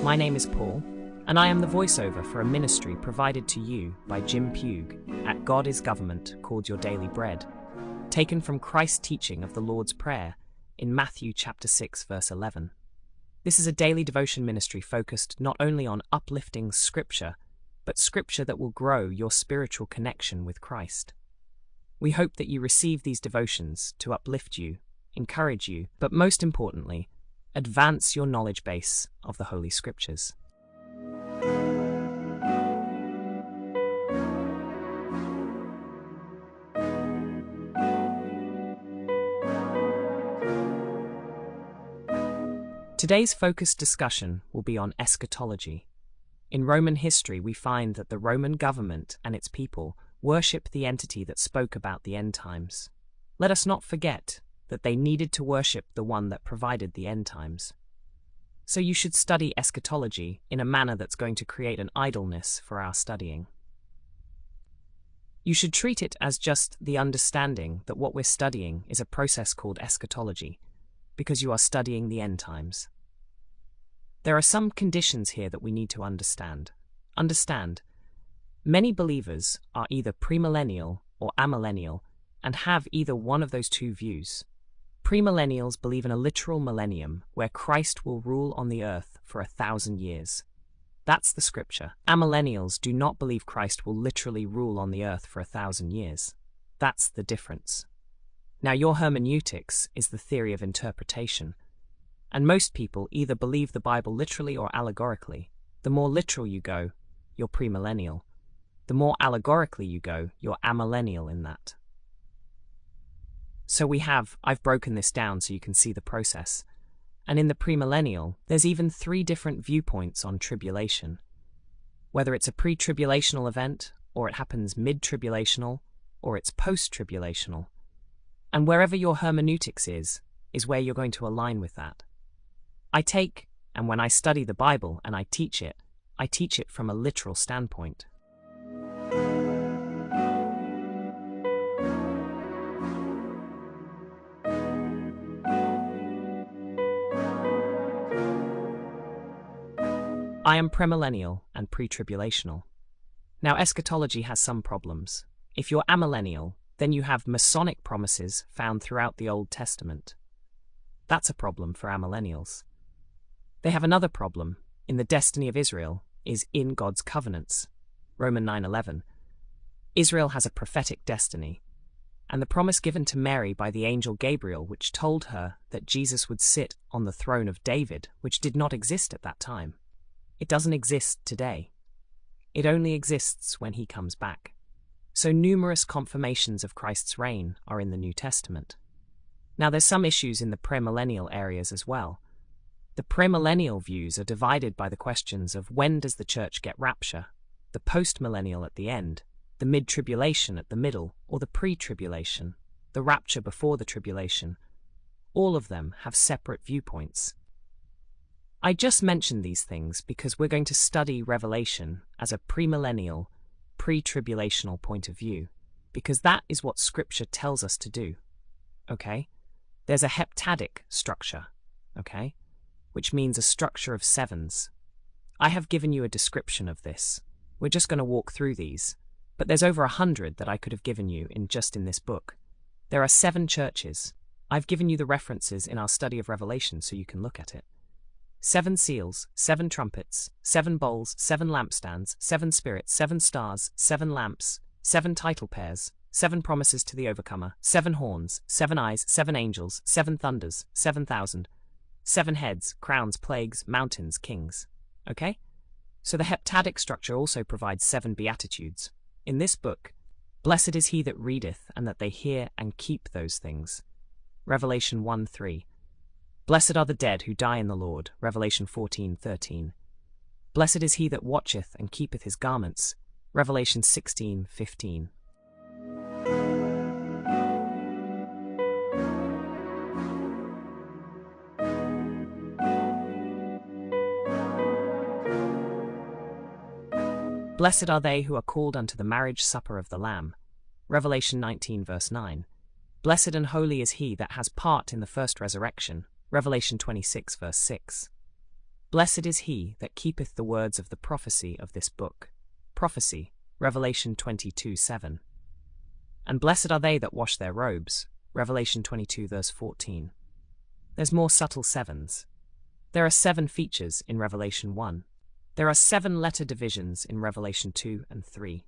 My name is Paul, and I am the voiceover for a ministry provided to you by Kym Coan at God is Government Called Your Daily Bread, taken from Christ's teaching of the Lord's Prayer in Matthew chapter 6, verse 11. This is a daily devotion ministry focused not only on uplifting Scripture, but Scripture that will grow your spiritual connection with Christ. We hope that you receive these devotions to uplift you, encourage you, but most importantly, advance your knowledge base of the Holy Scriptures. Today's focused discussion will be on eschatology. In Roman history, we find that the Roman government and its people worship the entity that spoke about the end times. Let us not forget that they needed to worship the one that provided the end times. So you should study eschatology in a manner that's going to create an idleness for our studying. You should treat it as just the understanding that what we're studying is a process called eschatology, because you are studying the end times. There are some conditions here that we need to understand. Many believers are either premillennial or amillennial and have either one of those two views. Premillennials believe in a literal millennium where Christ will rule on the earth for 1,000 years. That's the scripture. Amillennials do not believe Christ will literally rule on the earth for 1,000 years. That's the difference. Now, your hermeneutics is the theory of interpretation, and most people either believe the Bible literally or allegorically. The more literal you go, you're premillennial. The more allegorically you go, you're amillennial in that. So I've broken this down so you can see the process. And in the premillennial, there's even 3 different viewpoints on tribulation. Whether it's a pre-tribulational event, or it happens mid-tribulational, or it's post-tribulational. And wherever your hermeneutics is where you're going to align with that. And when I study the Bible and I teach it from a literal standpoint. I am premillennial and pre-tribulational. Now, eschatology has some problems. If you're amillennial, then you have Masonic promises found throughout the Old Testament. That's a problem for amillennials. They have another problem in the destiny of Israel is in God's covenants. Romans 9:11. Israel has a prophetic destiny, and the promise given to Mary by the angel Gabriel, which told her that Jesus would sit on the throne of David, which did not exist at that time. It doesn't exist today. It only exists when he comes back. So numerous confirmations of Christ's reign are in the New Testament. Now there's some issues in the premillennial areas as well. The premillennial views are divided by the questions of when does the church get rapture, the postmillennial at the end, the mid-tribulation at the middle, or the pre-tribulation, the rapture before the tribulation. All of them have separate viewpoints. I just mentioned these things because we're going to study Revelation as a premillennial, pre-tribulational point of view, because that is what Scripture tells us to do, okay? There's a heptadic structure, okay, which means a structure of 7s. I have given you a description of this. We're just going to walk through these, but there's over 100 that I could have given you in this book. There are 7 churches. I've given you the references in our study of Revelation so you can look at it. 7 seals, 7 trumpets, 7 bowls, 7 lampstands, 7 spirits, 7 stars, 7 lamps, 7 title pairs, 7 promises to the overcomer, 7 horns, 7 eyes, 7 angels, 7 thunders, 7,000, 7 heads, crowns, plagues, mountains, kings. Okay? So the heptadic structure also provides 7 beatitudes. In this book, blessed is he that readeth, and that they hear and keep those things. Revelation 1:3. Blessed are the dead who die in the Lord. Revelation 14:13. Blessed is he that watcheth and keepeth his garments. Revelation 16:15. Blessed are they who are called unto the marriage supper of the Lamb. Revelation 19 verse 9. Blessed and holy is he that has part in the first resurrection. Revelation 26 verse 6. Blessed is he that keepeth the words of the prophecy of this book. Prophecy, Revelation 22:7. And blessed are they that wash their robes. Revelation 22 verse 14. There's more subtle sevens. There are 7 features in Revelation 1. There are 7 letter divisions in Revelation 2 and 3.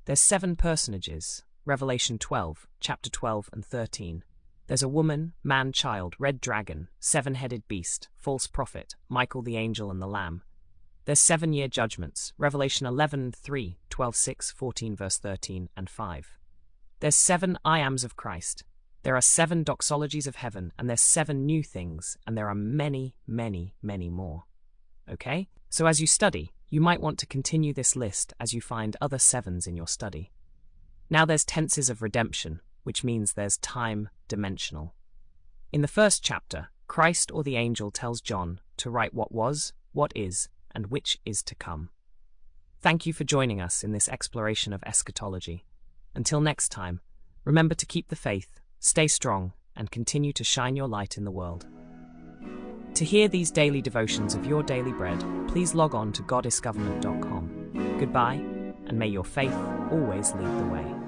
There's 7 personages. Revelation 12, chapter 12 and 13. There's a woman, man, child, red dragon, 7-headed beast, false prophet, Michael the angel and the lamb. There's 7-year judgments. Revelation 11:3, 12:6, 14 verse 13 and 5. There's 7 I ams of Christ. There are 7 doxologies of heaven, and there's 7 new things, and there are many, many, many more. Okay? So as you study, you might want to continue this list as you find other 7s in your study. Now there's tenses of redemption, which means there's time dimensional. In the first chapter, Christ or the angel tells John to write what was, what is, and which is to come. Thank you for joining us in this exploration of eschatology. Until next time, remember to keep the faith, stay strong, and continue to shine your light in the world. To hear these daily devotions of your daily bread, please log on to godisgovernment.com. Goodbye, and may your faith always lead the way.